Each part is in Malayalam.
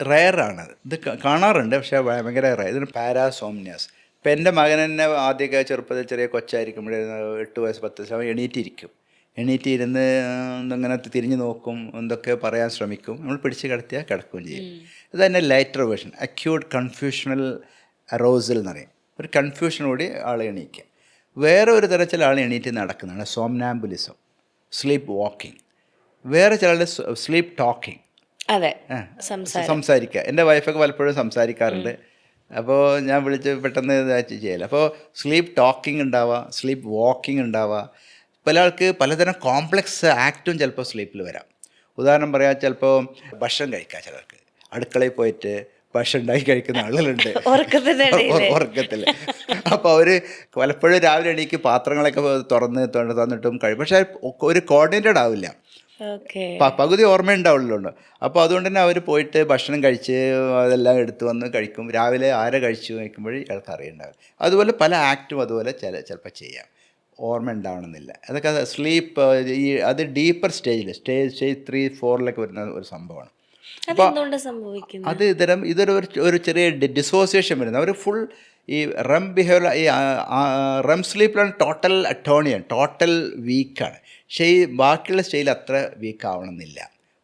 റയറാണ് ഇത് കാണാറുണ്ട്, പക്ഷേ ഭയങ്കര റയർ. ഇതിന് പാരാസോംനിയാസ്. ഇപ്പം എൻ്റെ മകൻ തന്നെ ആദ്യമൊക്കെ ചെറുപ്പത്തിൽ ചെറിയ കൊച്ചായിരിക്കുമ്പോഴേ 8 വയസ്സ് 10 വയസ്സ് അവൻ എണീറ്റിരിക്കും. എണീറ്റിരുന്ന് ഇങ്ങനെ തിരിഞ്ഞു നോക്കും, എന്തൊക്കെ പറയാൻ ശ്രമിക്കും. നമ്മൾ പിടിച്ച് കിടത്തിയാൽ കിടക്കുകയും ചെയ്യും. ഇത് തന്നെ ലൈറ്റർ വേർഷൻ, അക്യൂട്ട് കൺഫ്യൂഷണൽ അറോസൽ എന്ന് പറയും. ഒരു കൺഫ്യൂഷനോടെ ആൾ എണീക്കുക. വേറെ ഒരു തരത്തിൽ ആൾ എണീറ്റ് നടക്കുന്നതാണ് സോംനാംബുലിസം, സ്ലീപ്പ് വാക്കിംഗ്. വേറെ ചിലരുടെ സ്ലീപ്പ് ടോക്കിംഗ്, അതെ, സംസാരിക്കുക. എൻ്റെ വൈഫൊക്കെ പലപ്പോഴും സംസാരിക്കാറുണ്ട്. അപ്പോൾ ഞാൻ വിളിച്ച് പെട്ടെന്ന് ഇതായിട്ട് ചെയ്യല. അപ്പോൾ സ്ലീപ്പ് ടോക്കിംഗ് ഉണ്ടാവുക, സ്ലീപ്പ് വാക്കിംഗ് ഉണ്ടാവുക. പല ആൾക്ക് പലതരം കോംപ്ലക്സ് ആക്റ്റും ചിലപ്പോൾ സ്ലീപ്പിൽ വരാം. ഉദാഹരണം പറയാം, ചിലപ്പോൾ ഭക്ഷണം കഴിക്കുക, ചിലർക്ക് അടുക്കളയിൽ പോയിട്ട് ഭക്ഷണം ഉണ്ടാക്കി കഴിക്കുന്ന ആളുകളുണ്ട് ഉറക്കത്തിൽ. അപ്പോൾ അവർ പലപ്പോഴും രാവിലെ എണീക്ക് പാത്രങ്ങളൊക്കെ തന്നിട്ടും കഴിയും, പക്ഷേ ഒരു കോർഡിനേറ്റഡ് ആവില്ല, പകുതി ഓർമ്മ ഉണ്ടാവുള്ളൂ. അപ്പോൾ അതുകൊണ്ട് തന്നെ അവർ പോയിട്ട് ഭക്ഷണം കഴിച്ച് അതെല്ലാം എടുത്ത് വന്ന് കഴിക്കും. രാവിലെ ആരെ കഴിച്ചു കഴിക്കുമ്പോൾ ഇയാൾക്ക് അറിയുണ്ടാവും. അതുപോലെ പല ആക്റ്റും അതുപോലെ ചിലപ്പോൾ ചെയ്യാം, ഓർമ്മ ഉണ്ടാവണമെന്നില്ല. അതൊക്കെ സ്ലീപ്പ് അത് ഡീപ്പർ സ്റ്റേജ് 3, 4 വരുന്ന ഒരു സംഭവമാണ്. അത് ഇതൊരു ചെറിയ ഡിസോസിയേഷൻ വരുന്നത്. അവർ ഫുൾ ഈ റെം ബിഹേവിയർ, ഈ റെം സ്ലീപ്പിലാണ് ടോട്ടൽ അറ്റോണിയാണ്, ടോട്ടൽ വീക്കാണ്. പക്ഷേ ഈ ബാക്കിയുള്ള സ്റ്റേജിൽ അത്ര വീക്ക് ആവണമെന്നില്ല.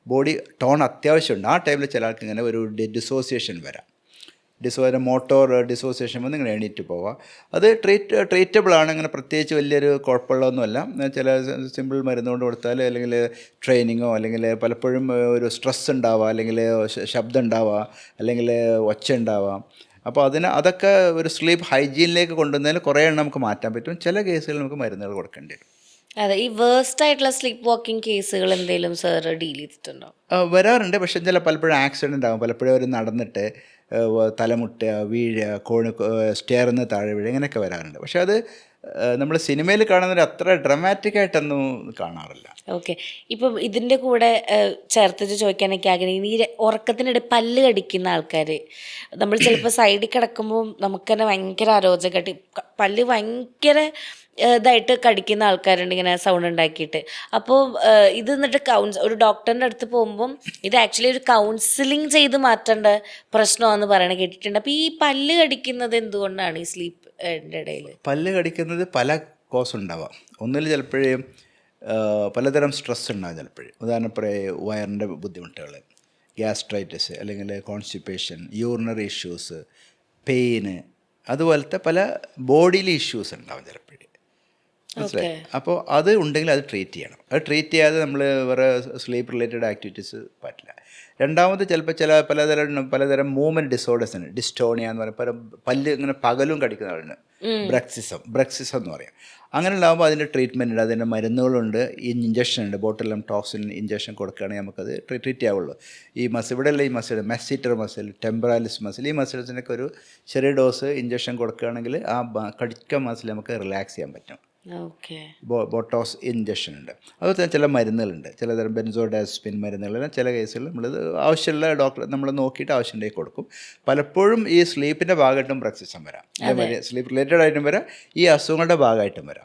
ബോഡി ടോൺ അത്യാവശ്യമുണ്ട്. ആ ടൈമിൽ ചില ആൾക്ക് ഇങ്ങനെ ഒരു ഡിസോസിയേഷൻ വരാം. മോട്ടോർ ഡിസോസിയേഷൻ വന്ന് ഇങ്ങനെ എണീറ്റ് പോവാം. അത് ട്രീറ്റബിളാണ്. ഇങ്ങനെ പ്രത്യേകിച്ച് വലിയൊരു കുഴപ്പമുള്ളതൊന്നുമല്ല. ചില സിമ്പിൾ മരുന്ന് കൊണ്ട് കൊടുത്താൽ, അല്ലെങ്കിൽ ട്രെയിനിങ്ങോ, അല്ലെങ്കിൽ പലപ്പോഴും ഒരു സ്ട്രെസ് ഉണ്ടാവുക, അല്ലെങ്കിൽ ശബ്ദം ഉണ്ടാവുക, അല്ലെങ്കിൽ ഒച്ച ഉണ്ടാവാം. അപ്പോൾ അതൊക്കെ ഒരു സ്ലീപ്പ് ഹൈജീനിലേക്ക് കൊണ്ടുവന്നതിൽ കുറേ എണ്ണം നമുക്ക് മാറ്റാൻ പറ്റും. ചില കേസുകളിൽ നമുക്ക് മരുന്നുകൾ കൊടുക്കേണ്ടി വരും. അതെ, ഈ വേഴ്സ്റ്റ് ആയിട്ടുള്ള സ്ലീപ്പ് വാക്കിംഗ് കേസുകൾ എന്തെങ്കിലും സാർ ഡീൽ ചെയ്തിട്ടുണ്ടോ? വരാറുണ്ട്, പക്ഷേ പലപ്പോഴും ആക്സിഡൻ്റ് ആകും. പലപ്പോഴും അവർ നടന്നിട്ട് തലമുട്ടുക, വീഴുക, സ്റ്റെയറിന്ന് താഴെ വീഴുക, ഇങ്ങനെയൊക്കെ വരാറുണ്ട്. പക്ഷേ അത് നമ്മൾ സിനിമയിൽ കാണുന്നൊരു അത്ര ഡ്രമാറ്റിക് ആയിട്ടൊന്നും കാണാറില്ല. ഓക്കെ, ഇപ്പം ഇതിൻ്റെ കൂടെ ചേർത്തിട്ട് ചോദിക്കാനൊക്കെ ആഗ്രഹിക്കുന്നത്, ഈ ഉറക്കത്തിനിടെ പല്ല് കടിക്കുന്ന ആൾക്കാർ, നമ്മൾ ചിലപ്പോൾ സൈഡിൽ കിടക്കുമ്പോൾ നമുക്ക് തന്നെ ഭയങ്കര അരോചകമായിട്ട് പല്ല് ഭയങ്കര ഇതായിട്ട് കടിക്കുന്ന ആൾക്കാരുണ്ട്, ഇങ്ങനെ സൗണ്ട് ഉണ്ടാക്കിയിട്ട്. അപ്പോൾ ഇത് എന്നിട്ട് ഒരു ഡോക്ടറിൻ്റെ അടുത്ത് പോകുമ്പം ഇത് ആക്ച്വലി ഒരു കൗൺസിലിംഗ് ചെയ്ത് മാറ്റേണ്ട പ്രശ്നമാണെന്ന് പറയണ കേട്ടിട്ടുണ്ട്. അപ്പോൾ ഈ പല്ല് കടിക്കുന്നത് എന്തുകൊണ്ടാണ് ഈ സ്ലീപ്പിൻ്റെ ഇടയിൽ? പല്ല് കടിക്കുന്നത് പല കോസ് ഉണ്ടാവാം. ഒന്നിൽ ചിലപ്പോഴേ പലതരം സ്ട്രെസ് ഉണ്ടാകും. ചിലപ്പോഴും ഉദാഹരണം പറയുക, വയറിൻ്റെ ബുദ്ധിമുട്ടുകൾ, ഗ്യാസ്ട്രൈറ്റിസ്, അല്ലെങ്കിൽ കോൺസ്റ്റിപ്പേഷൻ, യൂറിനറി ഇഷ്യൂസ്, പെയിന്, അതുപോലത്തെ പല ബോഡിയിലെ ഇഷ്യൂസ് ഉണ്ടാവും ചിലപ്പോഴേ. മനസ്സിലായി? അപ്പോൾ അത് ഉണ്ടെങ്കിൽ അത് ട്രീറ്റ് ചെയ്യണം. അത് ട്രീറ്റ് ചെയ്യാതെ നമ്മൾ വേറെ സ്ലീപ്പ് റിലേറ്റഡ് ആക്ടിവിറ്റീസ് പറ്റില്ല. രണ്ടാമത് ചിലപ്പോൾ പലതരം മൂവ്മെൻറ്റ് ഡിസോർഡേഴ്സ് ഉണ്ട്. ഡിസ്റ്റോണിയ എന്ന് പറയുമ്പോൾ പല്ല് ഇങ്ങനെ പകലും കടിക്കുന്ന ആളുണ്ട്. ബ്രക്സിസം എന്ന് പറയും. അങ്ങനെ ഉണ്ടാകുമ്പോൾ അതിൻ്റെ ട്രീറ്റ്മെൻറ്റ് ഉണ്ട്, അതിൻ്റെ മരുന്നുകളുണ്ട്, ഇഞ്ചക്ഷൻ ഉണ്ട്. ബോട്ടിലും ടോക്സിൻ ഇഞ്ചക്ഷൻ കൊടുക്കുകയാണെങ്കിൽ നമുക്കത് ട്രീറ്റ് ചെയ്യാവുള്ളൂ. ഈ ഇവിടെയുള്ള ഈ മസിൽ, മെസ്സിറ്റർ മസിൽ, ടെമ്പറാലിസ് മസിൽ, ഈ മസിൽസിനൊക്കെ ഒരു ചെറിയ ഡോസ് ഇഞ്ചക്ഷൻ കൊടുക്കുകയാണെങ്കിൽ ആ കടിക്ക മസിൽ നമുക്ക് റിലാക്സ് ചെയ്യാൻ പറ്റും. ബോട്ടോക്സ് ഇഞ്ചക്ഷൻ ഉണ്ട്. അതുപോലെ ചില മരുന്നുകളുണ്ട്, ചിലതരം ബെൻസോഡാസ്പിൻ മരുന്നുകളെല്ലാം ചില കേസുകളിൽ നമ്മളിത് ആവശ്യമുള്ള ഡോക്ടർ നമ്മൾ നോക്കിയിട്ട് ആവശ്യമുണ്ടെങ്കിൽ കൊടുക്കും. പലപ്പോഴും ഈ സ്ലീപ്പിൻ്റെ ഭാഗമായിട്ടും ബ്രക്സിസം വരാം, സ്ലീപ്പ് റിലേറ്റഡ് ആയിട്ടും വരാം, ഈ അസുഖങ്ങളുടെ ഭാഗമായിട്ടും വരാം.